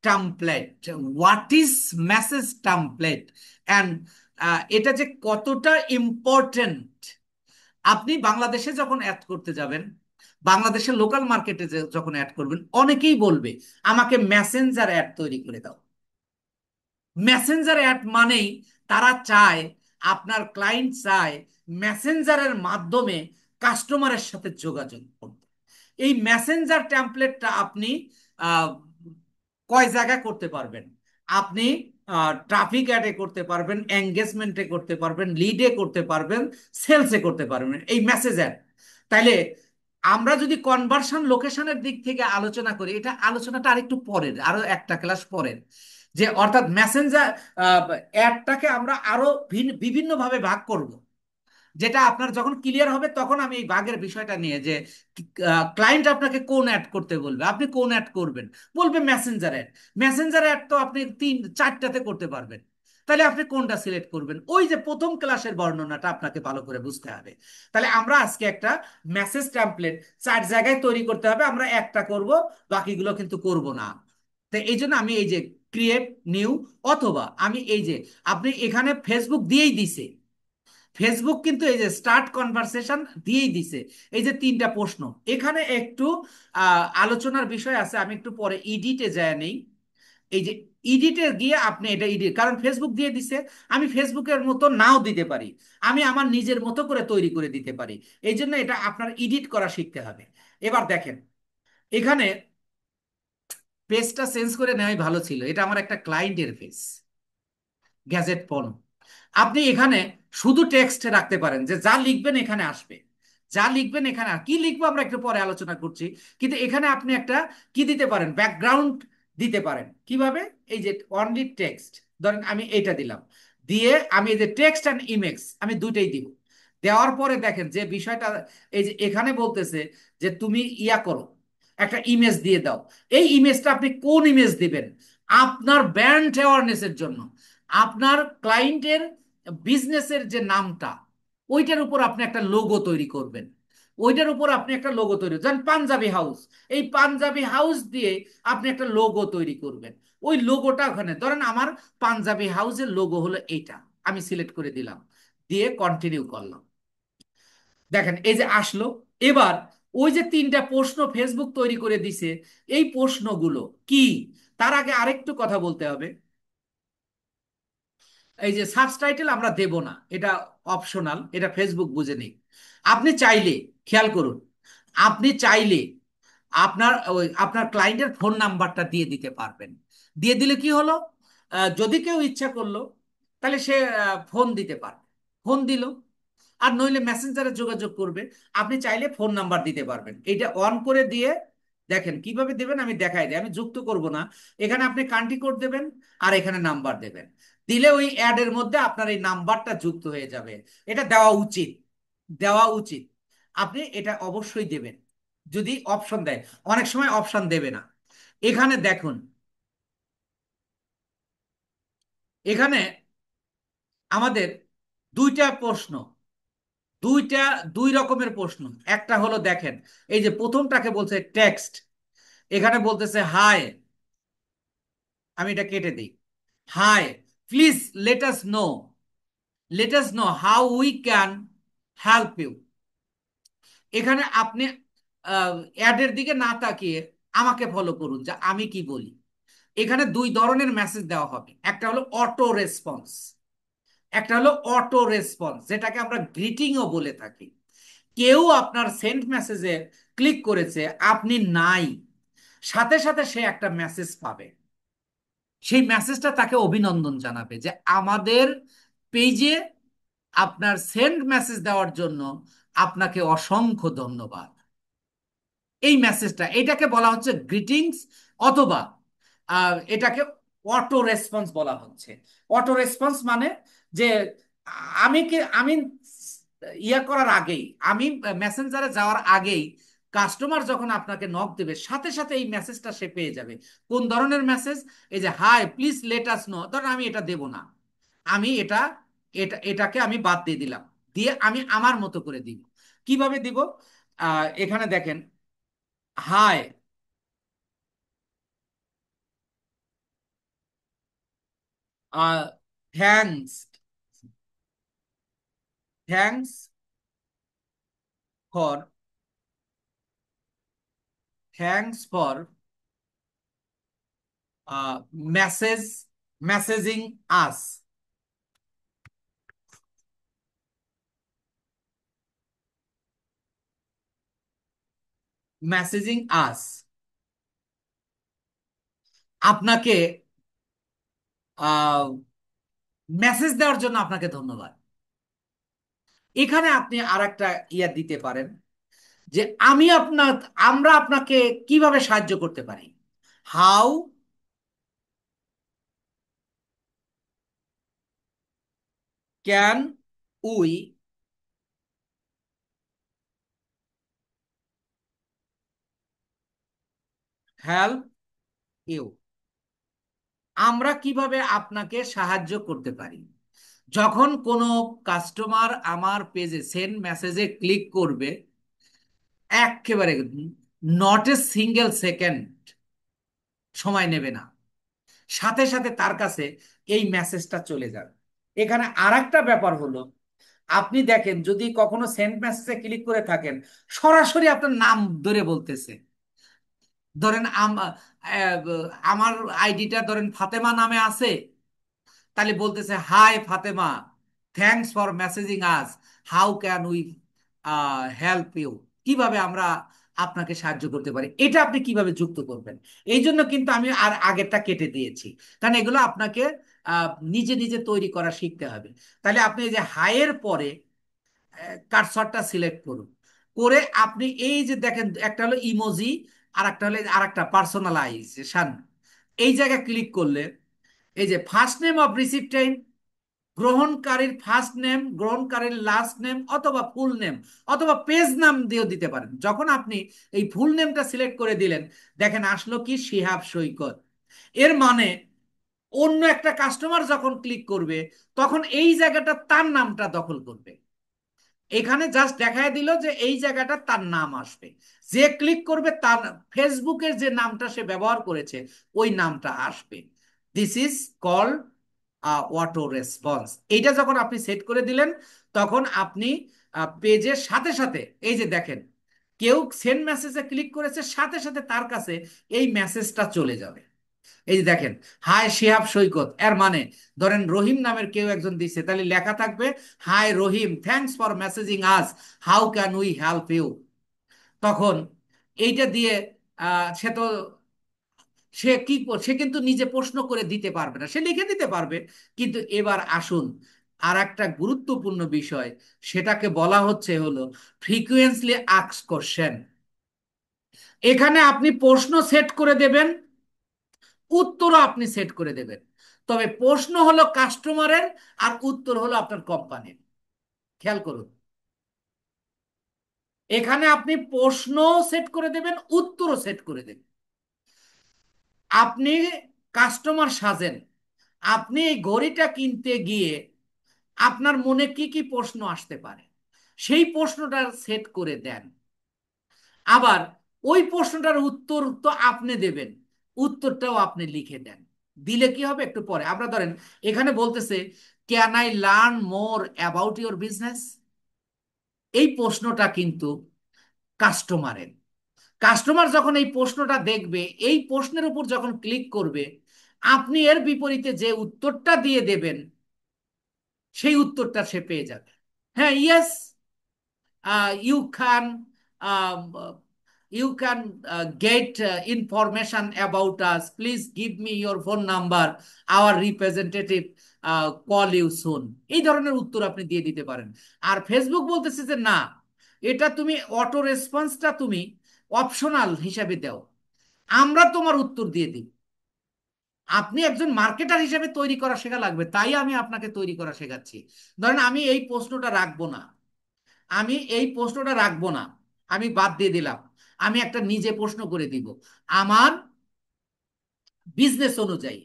template. What is message template and এটা যে কতটা ইম্পর্টেন্ট। আপনি বাংলাদেশে যখন অ্যাড করতে যাবেন, বাংলাদেশের লোকাল মার্কেটে যখন অ্যাড করবেন, অনেকেই বলবে আমাকে মেসেঞ্জার অ্যাড তৈরি করে দাও। মেসেঞ্জার অ্যাড মানেই তারা চায়, আপনার ক্লায়েন্ট চায় মেসেঞ্জারের মাধ্যমে কাস্টমারের সাথে যোগাযোগ করতে। এই মেসেঞ্জার টেমপ্লেটটা আপনি আহ, কয় জায়গায় করতে পারবেন। আপনি ট্রাফিক অ্যাডে করতে পারবেন, এঙ্গেজমেন্টে করতে পারবেন, লিডে করতে পারবেন, সেলসে করতে পারবেন এই মেসেজ অ্যাড। তাইলে আমরা যদি কনভার্সন লোকেশনের দিক থেকে আলোচনা করি, এটা আলোচনাটা আরেকটু পরের, আরো একটা ক্লাস পরের, যে অর্থাৎ মেসেঞ্জার অ্যাডটাকে আমরা আরো বিভিন্নভাবে ভাগ করব। যেটা আপনার যখন ক্লিয়ার হবে তখন আমি এই বাগের বিষয়টা নিয়ে, যে ক্লায়েন্ট আপনাকে কোন অ্যাড করতে বলবে, আপনি কোন অ্যাড করবেন। বলবে মেসেঞ্জার অ্যাড। মেসেঞ্জার অ্যাড তো আপনি তিন চারটাতে করতে পারবেন, তাহলে আপনি কোনটা সিলেক্ট করবেন? ওই যে প্রথম ক্লাসের বর্ণনাটা আপনাকে ভালো করে বুঝতে হবে। তাহলে আমরা আজকে একটা মেসেজ টেমপ্লেট 4 জায়গায় তৈরি করতে হবে, আমরা একটা করব, বাকিগুলো কিন্তু করব না। তো এই জন্য আমি এই যে ক্রিয়েট নিউ, অথবা আমি এই যে আপনি এখানে ফেসবুক দিয়েই দিছে, ফেসবুক কিন্তু এই যে স্টার্ট কনভারসেশন দিয়েই দিছে। এই যে 3টা প্রশ্ন, এখানে একটু আলোচনার বিষয় আছে, আমি একটু পরে ইডিটে যায় নেই। এই যে ইডিটে গিয়ে আপনি এটা ইডিট, কারণ ফেসবুক দিয়ে দিছে, আমি ফেসবুকের মতো নাও দিতে পারি, আমি আমার নিজের মতো করে তৈরি করে দিতে পারি। এই জন্য এটা আপনার এডিট করা শিখতে হবে। এবার দেখেন এখানে পেজটা চেঞ্জ করে নেওয়াই ভালো ছিল, এটা আমার একটা ক্লায়েন্টের পেজ, গ্যাজেট পণ্য। আপনি এখানে শুধু টেক্সট রাখতে পারেন, যে যা লিখবেন এখানে আসবে, যা লিখবেন এখানে। আর কি লিখবো আমরা একটু পরে আলোচনা করছি। কিন্তু এখানে আপনি একটা কি দিতে পারেন, ব্যাকগ্রাউন্ড দিতে পারেন। কিভাবে? এই যে অনলি টেক্সট, ধরেন আমি এটা দিলাম, দিয়ে আমি এই যে টেক্সট অ্যান্ড ইমেজ আমি দুইটাই দিব। দেওয়ার পরে দেখেন যে বিষয়টা, এই যে এখানে বলতেছে যে তুমি ইয়া করো, একটা ইমেজ দিয়ে দাও। এই ইমেজটা আপনি কোন ইমেজ দিবেন? আপনার ব্র্যান্ড অ্যাওয়ারনেসের জন্য, আপনার ক্লায়েন্টের বিজনেসের যে নামটা, ওইটার উপর আপনি একটা লোগো তৈরি করবেন। ওইটার উপর আপনি একটা লোগো তৈরি, যেমন পাঞ্জাবি হাউস, এই পাঞ্জাবি হাউস দিয়ে আপনি একটা লোগো তৈরি করবেন। ওই লোগোটা ওখানে ধরেন আমার পাঞ্জাবি হাউসের লোগো হলো এইটা, আমি সিলেক্ট করে দিলাম, দিয়ে কন্টিনিউ করলাম। দেখেন এই যে আসলো। এবার ওই যে 3টা প্রশ্ন ফেসবুক তৈরি করে দিছে, এই প্রশ্নগুলো কি? তার আগে আরেকটু কথা বলতে হবে। এই যে সাবটাইটেল আমরা দেব না, এটা অপশনাল, এটা ফেসবুক বুঝে নিক। আপনি চাইলে, খেয়াল করুন, আপনি চাইলে আপনার ওই আপনার ক্লায়েন্টের ফোন নাম্বারটা দিয়ে দিতে পারবেন। দিয়ে দিলে কি হলো, যদি কেউ ইচ্ছা করলো তাহলে সে ফোন দিতে পারবে, ফোন দিল। আর নইলে মেসেঞ্জারে যোগাযোগ করবে। আপনি চাইলে ফোন নাম্বার দিতে পারবেন, এটা অন করে দিয়ে দেখেন কিভাবে দেবেন, আমি দেখাই দিই, আমি যুক্ত করব না। এখানে আপনি কান্ট্রি কোড দেবেন, আর এখানে নাম্বার দেবেন। দিলে ওই অ্যাডের মধ্যে আপনার এই নাম্বারটা যুক্ত হয়ে যাবে। এটা দেওয়া উচিত, দেওয়া উচিত। আপনি এটা অবশ্যই দেবেন যদি অপশন দেয়। অনেক সময় অপশন দেবে না। এখানে দেখুন, এখানে আমাদের দুইটা প্রশ্ন, দুইটা দুই রকমের প্রশ্ন। একটা হলো দেখেন, এই যে প্রথমটাকে বলছে টেক্সট, এখানে বলতেছে হাই, আমি এটা কেটে দিই। Hi, please let us know, let us know how we can help you. এখানে আপনি অ্যাডের দিকে না তাকিয়ে আমাকে ফলো করুন যে আমি কি বলি। এখানে দুই ধরনের মেসেজ দেওয়া হবে, একটা হলো অটো রেসপন্স, একটা হলো অটো রেসপন্স, যেটাকে আমরা গ্রিটিংও বলে থাকি। কেউ আপনার সেন্ড মেসেজে ক্লিক করেছে, আপনি নাই, সাথে সাথে সে একটা মেসেজ পাবে। সেই মেসেজটা তাকে অভিনন্দন জানাবে যে আমাদের পেজে আপনার সেন্ড মেসেজ দেওয়ার জন্য আপনাকে অসংখ্য ধন্যবাদ। এই মেসেজটা, এটাকে বলা হচ্ছে গ্রিটিংস, অথবা এটাকে অটো রেসপন্স বলা হচ্ছে। অটো রেসপন্স মানে যে আমি ইয়া করার আগেই, আমি মেসেঞ্জারে যাওয়ার আগেই কাস্টমার যখন আপনাকে নক দেবে, সাথে সাথে এই মেসেজটা সে পেয়ে যাবে। কোন ধরনের মেসেজ? এই যে high please let us no, ধরুন আমি এটা দেব না, আমি এটাকে আমি বাদ দিয়ে দিলাম, দিয়ে আমি আমার মতো করে দিব। কিভাবে দিব? এখানে দেখেন, hi, thanks, thanks for, thanks for message, messaging us, messaging us. আপনাকে মেসেজ দেওয়ার জন্য আপনাকে ধন্যবাদ। এখানে আপনি আর একটা ইয়া দিতে পারেন যে আমি আপনার, আমরা আপনাকে কিভাবে সাহায্য করতে পারি। How can we help you, আমরা কিভাবে আপনাকে সাহায্য করতে পারি। যখন কোনো কাস্টমার আমার পেজে সেন্ড মেসেজে ক্লিক করবে, একেবারে নট এ সিঙ্গেল সেকেন্ড সময় নেবে না, সাথে সাথে তার কাছে এই মেসেজটা চলে যাবে। এখানে আর একটা ব্যাপার হলো, আপনি দেখেন যদি কখনো সেন্ড মেসেজে ক্লিক করে থাকেন, সরাসরি আপনার নাম ধরে বলতেছে। ধরেন আমার আইডিটা ধরেন ফাতেমা নামে আছে, তাহলে বলতেছে hi Fatema, thanks for messaging us, how can we help you, কিভাবে আমরা আপনাকে সাহায্য করতে পারি। এটা আপনি কিভাবে যুক্ত করবেন, এই জন্য কিন্তু আমি আর আগেরটা কেটে দিয়েছি, কারণ এগুলো আপনাকে নিজে নিজে তৈরি করা শিখতে হবে। তাহলে আপনি এই যে হাইয়ের পরে কার্সরটা সিলেক্ট করুন, করে আপনি এই যে দেখেন একটা হলো ইমোজি, আর একটা হলো আর একটা পার্সোনালাইজেশন। এই জায়গায় ক্লিক করলে এই যে ফার্স্ট নেম অফ রিসিপ্টেন্ট, গ্রহণকারীর ফার্স্ট নেম, গ্রহণকারীর লাস্ট নেম, অথবা ফুল নেম, অথবা পেজ নাম দিয়েও দিতে পারেন। যখন আপনি এই ফুল নেমটা সিলেক্ট করে দিলেন, দেখেন আসলো কি শিহাব সৈকত। এর মানে অন্য একটা কাস্টমার যখন ক্লিক করবে, তখন এই জায়গাটা তার নামটা দখল করবে। এখানে জাস্ট দেখায় দিল যে এই জায়গাটা তার নাম আসবে, যে ক্লিক করবে তার ফেসবুকের যে নামটা সে ব্যবহার করেছে ওই নামটা আসবে। This is call auto response. এইটা যখন আপনি সেট করে দিলেন, তখন আপনি পেজের সাথে সাথে এই যে দেখেন, কেউ সেন্ড মেসেজে ক্লিক করেছে, সাথে সাথে তার কাছে এই মেসেজটা চলে যাবে। এই যে দেখেন, হাই শিহাব সৈকত, এর মানে ধরেন রহিম নামের কেউ একজন দিচ্ছে, তাহলে লেখা থাকবে hi Rahim, thanks for messaging us, how can we help you. তখন এইটা দিয়ে সে তো, সে কি সে কিন্তু নিজে প্রশ্ন করে দিতে পারবে না, সে লিখে দিতে পারবে। কিন্তু এবার আসুন আর একটা গুরুত্বপূর্ণ বিষয়, সেটাকে বলা হচ্ছে হলো ফ্রিকুয়েন্টলি আস্কড কোশ্চেন। এখানে আপনি প্রশ্ন সেট করে দেবেন, উত্তরও আপনি সেট করে দেবেন, তবে প্রশ্ন হলো কাস্টমারের, আর উত্তর হলো আপনার কোম্পানির। খেয়াল করুন, এখানে আপনি প্রশ্ন সেট করে দেবেন, উত্তরও সেট করে দেবেন। আপনি কাস্টমার সাজেন, আপনি এই ঘড়িটা কিনতে গিয়ে আপনার মনে কি কি প্রশ্ন আসতে পারে সেই প্রশ্নটা সেট করে দেন। আবার ওই প্রশ্নটার উত্তর তো আপনি দেবেন, উত্তরটাও আপনি লিখে দেন। দিলে কি হবে একটু পরে আমরা ধরেন এখানে বলতেছে, can I learn more about your business. এই প্রশ্নটা কিন্তু কাস্টমারের, কাস্টমার যখন এই প্রশ্নটা দেখবে, এই প্রশ্নের উপর যখন ক্লিক করবে, আপনি এর বিপরীতে যে উত্তরটা দিয়ে দেবেন সেই উত্তরটা সে পেয়ে যাবে। হ্যাঁ, yes, you can you can get information about us. Please give me your phone number. Our representative call you soon. এই ধরনের উত্তর আপনি দিয়ে দিতে পারেন। আর ফেসবুক বলতেছে যে না, এটা তুমি অটো রেসপন্সটা তুমি অপশনাল হিসাবে দাও, আমরা তোমার উত্তর দিয়ে দিই। আপনি একজন মার্কেটার হিসেবে তৈরি করা শেখা লাগবে, তাই আমি আপনাকে তৈরি করা শেখাচ্ছি। ধরেন আমি এই প্রশ্নটা রাখবো না, আমি এই প্রশ্নটা রাখবো না, আমি বাদ দিয়ে দিলাম। আমি একটা নিজে প্রশ্ন করে দিব আমার বিজনেস অনুযায়ী।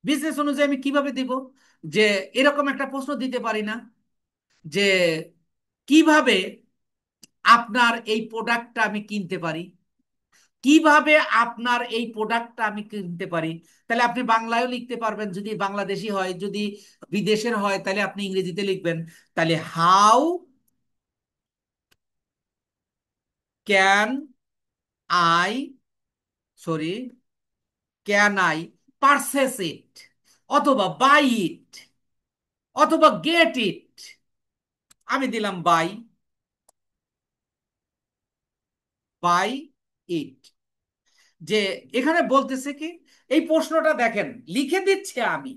বিজনেস অনুযায়ী আমি কিভাবে দিব, যে এরকম একটা প্রশ্ন দিতে পারি না যে কিভাবে আপনার এই প্রোডাক্টটা আমি কিনতে পারি, কিভাবে আপনার এই প্রোডাক্টটা আমি কিনতে পারি। তাহলে আপনি বাংলায়ও লিখতে পারবেন যদি বাংলাদেশি হয়, যদি বিদেশের হয় তাহলে আপনি ইংরেজিতে লিখবেন। তাহলে how can I, sorry, can I purchase it, অথবা বাই ইট, অথবা গেট ইট। আমি দিলাম বাই, বাই ইট। যে এখানে বলতেছে কি, এই প্রশ্নটা দেখেন লিখে দিচ্ছে আমি,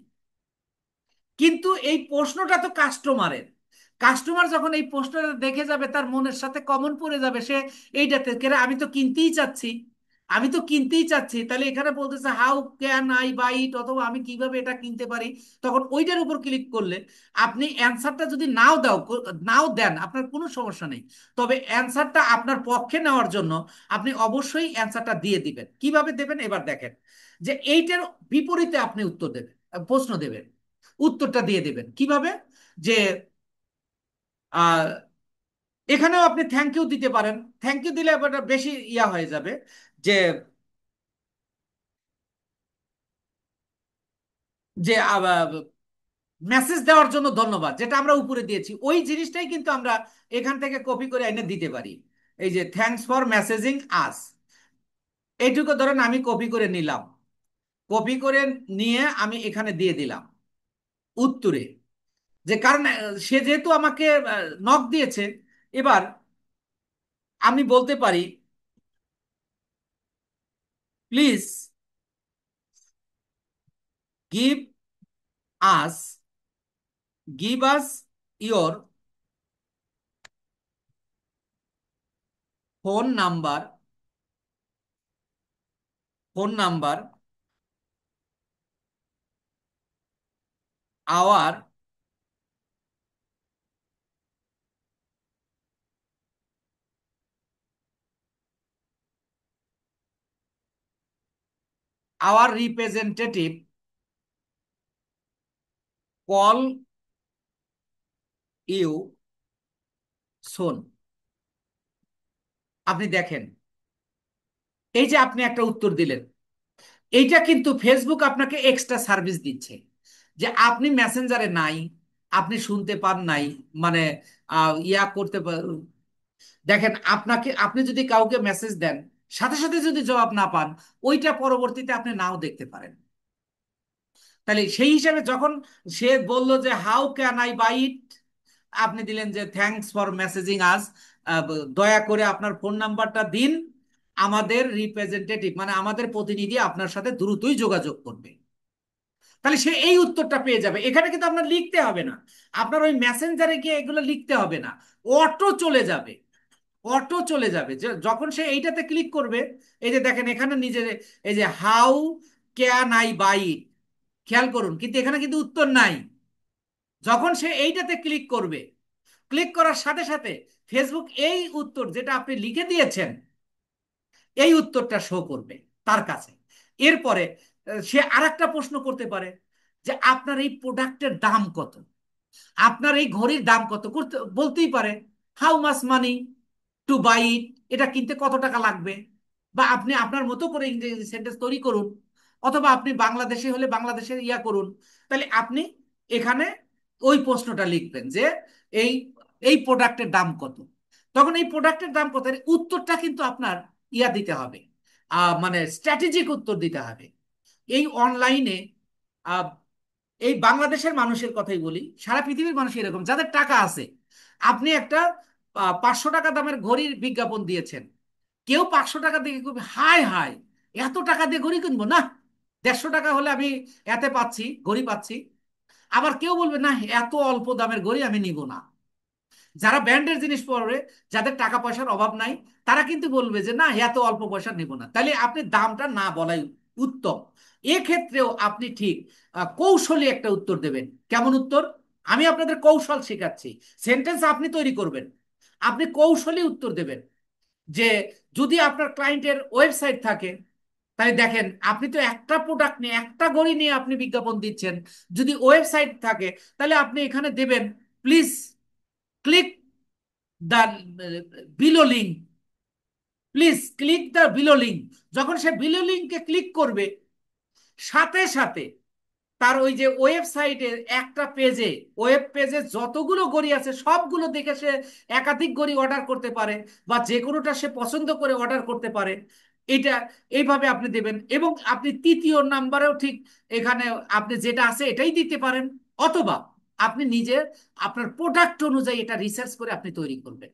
কিন্তু এই প্রশ্নটা তো কাস্টমারের। কাস্টমার যখন এই প্রশ্নটা দেখে যাবে তার মনের সাথে কমন পড়ে যাবে, সে এইটাতে আমি তো কিনতেই চাচ্ছি, আমি তো কিনতেই চাচ্ছি। তাহলে এখানে বলতেছে হাউ ক্যান আই বাই ইট, অথবা আমি কিভাবে এটা কিনতে পারি। তখন ওইটার উপর ক্লিক করলে আপনি অ্যান্সারটা যদি নাও দেন আপনার কোনো সমস্যা নেই, তবে অ্যান্সারটা আপনার পক্ষে নেওয়ার জন্য আপনি অবশ্যই অ্যান্সারটা দিয়ে দিবেন। কিভাবে দেবেন এবার দেখেন, যে এইটার বিপরীতে আপনি উত্তর দেবেন, প্রশ্ন দেবেন, উত্তরটা দিয়ে দেবেন কিভাবে। যে আহ, এখানেও আপনি থ্যাংক ইউ দিতে পারেন। থ্যাংক ইউ দিলে আবার বেশি ইয়া হয়ে যাবে, যে যে মেসেজ দেওয়ার জন্য ধন্যবাদ, যেটা আমরা উপরে দিয়েছি ওই জিনিসটাই কিন্তু আমরা এখান থেকে কপি করে এনে দিতে পারি। এই যে থ্যাঙ্কস ফর মেসেজিং আস, এইটুকু ধরেন আমি কপি করে নিলাম, কপি করে নিয়ে আমি এখানে দিয়ে দিলাম উত্তরে। যে কারণ সে যেহেতু আমাকে নক দিয়েছে, এবার আমি বলতে পারি please give us, give us your phone number, phone number, our our representative call you soon. আপনি দেখেন, এই যে আপনি একটা উত্তর দিলেন, এইটা কিন্তু ফেসবুক আপনাকে এক্সট্রা সার্ভিস দিচ্ছে, যে আপনি মেসেঞ্জারে নাই, আপনি শুনতে পান নাই, মানে ইয়া করতে দেখেন আপনাকে, আপনি যদি কাউকে মেসেজ দেন সাথে সাথে যদি জবাব না পান, ওইটা পরবর্তীতে আপনি নাও দেখতে পারেন। তাহলে সেই হিসাবে যখন সে বলল যে হাউ ক্যান আই বাই ইট, আপনি দিলেন যে থ্যাঙ্কস ফর মেসেজিং আস, দয়া করে আপনার ফোন নাম্বারটা দিন, আমাদের রিপ্রেজেন্টেটিভ মানে আমাদের প্রতিনিধি আপনার সাথে দ্রুতই যোগাযোগ করবে। তাহলে সে এই উত্তরটা পেয়ে যাবে। এখানে কিন্তু আপনার লিখতে হবে না, আপনার ওই মেসেঞ্জারে গিয়ে এগুলো লিখতে হবে না, অটো চলে যাবে, অটো চলে যাবে। যে যখন সে এইটাতে ক্লিক করবে, এই যে দেখেন এখানে নিজের, এই যে হাউ ক্যান আই বাই ইট, খেয়াল করুন কিন্তু এখানে কিন্তু উত্তর নাই। যখন সে এইটাতে ক্লিক করবে, ক্লিক করার সাথে সাথে ফেসবুক এই উত্তর যেটা আপনি লিখে দিয়েছেন এই উত্তরটা শো করবে তার কাছে। এরপরে সে আরেকটা প্রশ্ন করতে পারে, যে আপনার এই প্রোডাক্টের দাম কত, আপনার এই ঘড়ির দাম কত, করতে বলতেই পারে how much money to buy it, এটা কিনতে কত টাকা লাগবে। বা আপনি আপনার মতো করে ইংরেজি সেন্টেন্স তৈরি করুন, অথবা আপনি বাংলাদেশি হলে বাংলাদেশের ইয়া করুন। তাহলে আপনি এখানে ওই প্রশ্নটা লিখবেন যে এই এই প্রোডাক্টের দাম কত। তখন এই প্রোডাক্টের দাম কত এর উত্তরটা কিন্তু আপনার ইয়া দিতে হবে, মানে স্ট্র্যাটেজিক উত্তর দিতে হবে। এই অনলাইনে এই বাংলাদেশের মানুষের কথাই বলি, সারা পৃথিবীর মানুষ এরকম যাদের টাকা আছে। আপনি একটা 500 টাকা দামের ঘড়ির বিজ্ঞাপন দিয়েছেন, কেউ 500 টাকা দিয়ে খুব হাই হাই এত টাকা দিয়ে ঘড়ি কিনবো না, 150 টাকা হলে আমি এতে পাচ্ছি ঘড়ি পাচ্ছি। আবার কেউ বলবে না এত অল্প দামের ঘড়ি আমি নিব না। যারা ব্র্যান্ডের জিনিস পরে, যাদের টাকা পয়সার অভাব নাই, তারা কিন্তু বলবে যে না এত অল্প পয়সা নেব না। তাহলে আপনি দামটা না বলাই উত্তম। এক্ষেত্রেও আপনি ঠিক কৌশলী একটা উত্তর দেবেন। কেমন উত্তর? আমি আপনাদের কৌশল শেখাচ্ছি, সেন্টেন্স আপনি তৈরি করবেন। আপনি কৌশলী উত্তর দেবেন যে যদি আপনার ক্লায়েন্টের ওয়েবসাইট থাকে, তাই দেখেন আপনি তো একটা প্রোডাক্ট নিয়ে একটা ঘড়ি নিয়ে আপনি বিজ্ঞাপন দিচ্ছেন। যদি ওয়েবসাইট থাকে তাহলে আপনি এখানে দেবেন please click the below link, please click the below link. যখন সে বিলো লিঙ্কে ক্লিক করবে, সাথে সাথে তার ওই যে ওয়েবসাইটের একটা পেজে, ওয়েব পেজে যতগুলো ঘড়ি আছে সবগুলো দেখে সে একাধিক ঘড়ি অর্ডার করতে পারে, বা যে কোনোটা সে পছন্দ করে অর্ডার করতে পারে। এটা এইভাবে আপনি দেবেন। এবং আপনি তৃতীয় নাম্বারেও ঠিক এখানে আপনি যেটা আছে এটাই দিতে পারেন, অথবা আপনি নিজের আপনার প্রোডাক্ট অনুযায়ী এটা রিসার্চ করে আপনি তৈরি করবেন।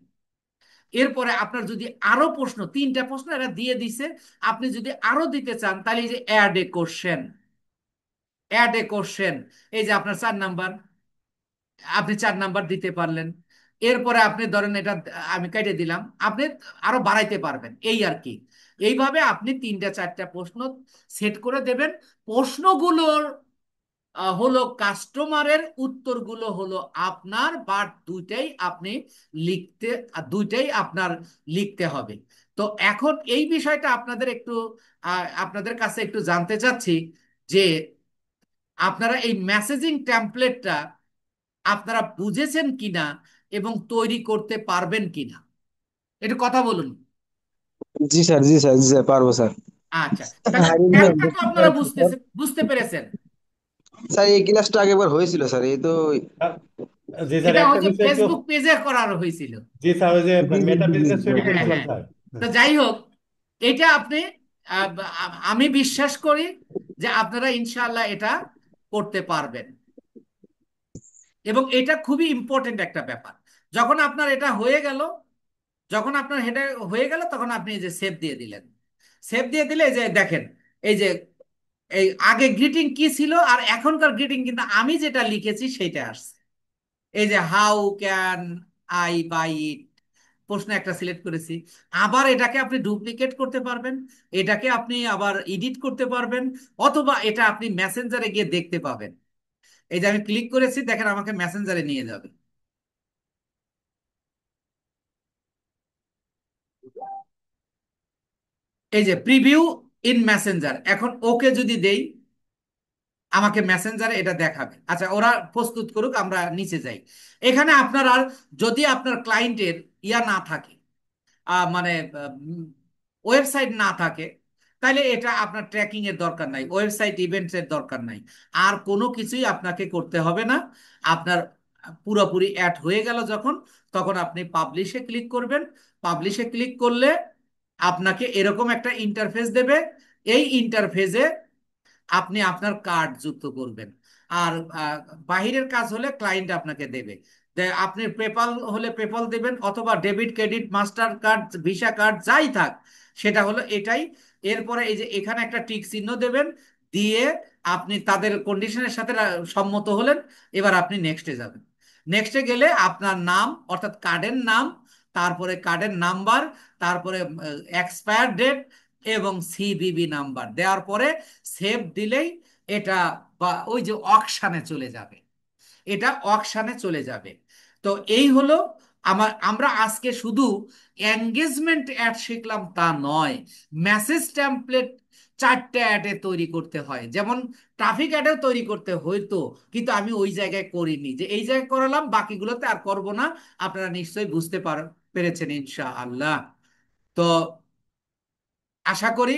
এরপরে আপনার যদি আরো প্রশ্ন, 3টা প্রশ্ন এরা দিয়ে দিছে, আপনি যদি আরো দিতে চান তাহলে এই যে add a question, add a question, এই যে আপনার 4 নাম্বার, আপনি 4 নাম্বার দিতে পারলেন। এরপরে আপনি ধরেন এটা আমি কেটে দিলাম, আপনি আরো বাড়াইতে পারবেন এই আর কি। এইভাবে আপনি 3টা 4টা প্রশ্ন সেট করে দেবেন। প্রশ্নগুলোর হলো কাস্টমারের, উত্তরগুলো হলো আপনার, বাট দুইটাই আপনি লিখতে, দুইটাই আপনার লিখতে হবে। তো এখন এই বিষয়টা আপনাদের একটু আপনাদের কাছে একটু জানতে চাচ্ছি যে আপনারা এই মেসেজিং টেমপ্লেটটা আপনারা বুঝেছেন কিনা এবং তৈরি করতে পারবেন কিনা, একটু কথা বলুন। জি স্যার, জি স্যার, জি স্যার, পারবো স্যার। আচ্ছা, তাহলে স্যার ট্যাগটা তো আপনারা বুঝতেছেন, বুঝতে পেরেছেন। স্যার এই ক্লাসটা আগেবার হয়েছিল স্যার, এই তো। আহ, জি স্যার, এটা ওই একটা যে বিষয় একটু। ফেসবুক পেজে করার হয়েছিল। জি স্যার, ওই যে জি জি মেটা জি জি বিজনেস জি। শুরু হ্যাঁ করেছিলাম হ্যাঁ। স্যার। তো হ্যাঁ। যাই হোক, এটা আপনি আহ, আমি বিশ্বাস করি যে আপনারা ইনশাআল্লাহ এটা করতে পারবেন। এবং এটা খুবই ইম্পর্টেন্ট একটা ব্যাপার। যখন আপনার এটা হয়ে গেল, যখন আপনার হেডে হয়ে গেল, তখন আপনি এই যে সেভ দিয়ে দিলেন। সেভ দিয়ে দিলে এই যে দেখেন, এই যে এই আগে গ্রিটিং কি ছিল আর এখনকার গ্রিটিং কিন্তু আমি যেটা লিখেছি সেটা আসছে। এই যে হাউ ক্যান আই বাই ইট, প্রশ্ন একটা সিলেক্ট করেছি। আবার এটাকে আপনি ডুপ্লিকেট করতে পারবেন, এটাকে আপনি আবার এডিট করতে পারবেন, অথবা এটা আপনি মেসেঞ্জারে গিয়ে দেখতে পাবেন। এই যে আমি ক্লিক করেছি, দেখেন আমাকে মেসেঞ্জারে নিয়ে যাবে। এই যে প্রিভিউ ইন মেসেঞ্জার, এখন ওকে যদি দেই আমাকে মেসেঞ্জারে এটা দেখাবে। আচ্ছা, ওরা প্রস্তুত করুক, আমরা নিচে যাই। এখানে আপনার আর যদি আপনার ক্লায়েন্টের ইয়া না থাকে, মানে ওয়েবসাইট না থাকে, তাহলে এটা আপনার ট্র্যাকিং এর দরকার নাই, ওয়েবসাইট ইভেন্টস এর দরকার নাই, আর কোনো কিছুই আপনাকে করতে হবে না। আপনার পুরোপুরি অ্যাড হয়ে গেল যখন, তখন আপনি পাবলিশে ক্লিক করবেন। পাবলিশে ক্লিক করলে আপনাকে এরকম একটা ইন্টারফেস দেবে। এই ইন্টারফেসে আপনি আপনার কার্ড যুক্ত করবেন। আর আহ, বাহিরের কাজ হলে ক্লায়েন্ট আপনাকে দেবে। আপনি পেপাল হলে পেপাল দেবেন, অথবা debit credit master card visa card যাই থাক, সেটা হলো এটাই। এরপরে এই যে এখানে একটা টিক চিহ্ন দেবেন, দিয়ে আপনি তাদের কন্ডিশনের সাথে সম্মত হলেন। এবার আপনি নেক্সটে যাবেন। নেক্সটে গেলে আপনার নাম অর্থাৎ কার্ডের নাম, তারপরে কার্ডের নাম্বার, তারপরে এক্সপায়ার ডেট এবং সিভিভি নাম্বার দেওয়ার পরে সেভ দিলেই এটা বা ওই যে অকশানে চলে যাবে, এটা অকশানে চলে যাবে। তো এই হলো আমরা আজকে শুধু এঙ্গেজমেন্ট অ্যাড শিখলাম তা নয়, মেসেজ টেমপ্লেট চারটে অ্যাডে তৈরি করতে হয়, যেমন ট্রাফিক অ্যাডেও তৈরি করতে হইতো, কিন্তু আমি ওই জায়গায় করিনি, যে এই জায়গায় করালাম, বাকিগুলোতে আর করব না। আপনারা নিশ্চয়ই বুঝতে পেরেছেন ইনশাআল্লাহ। তো আশা করি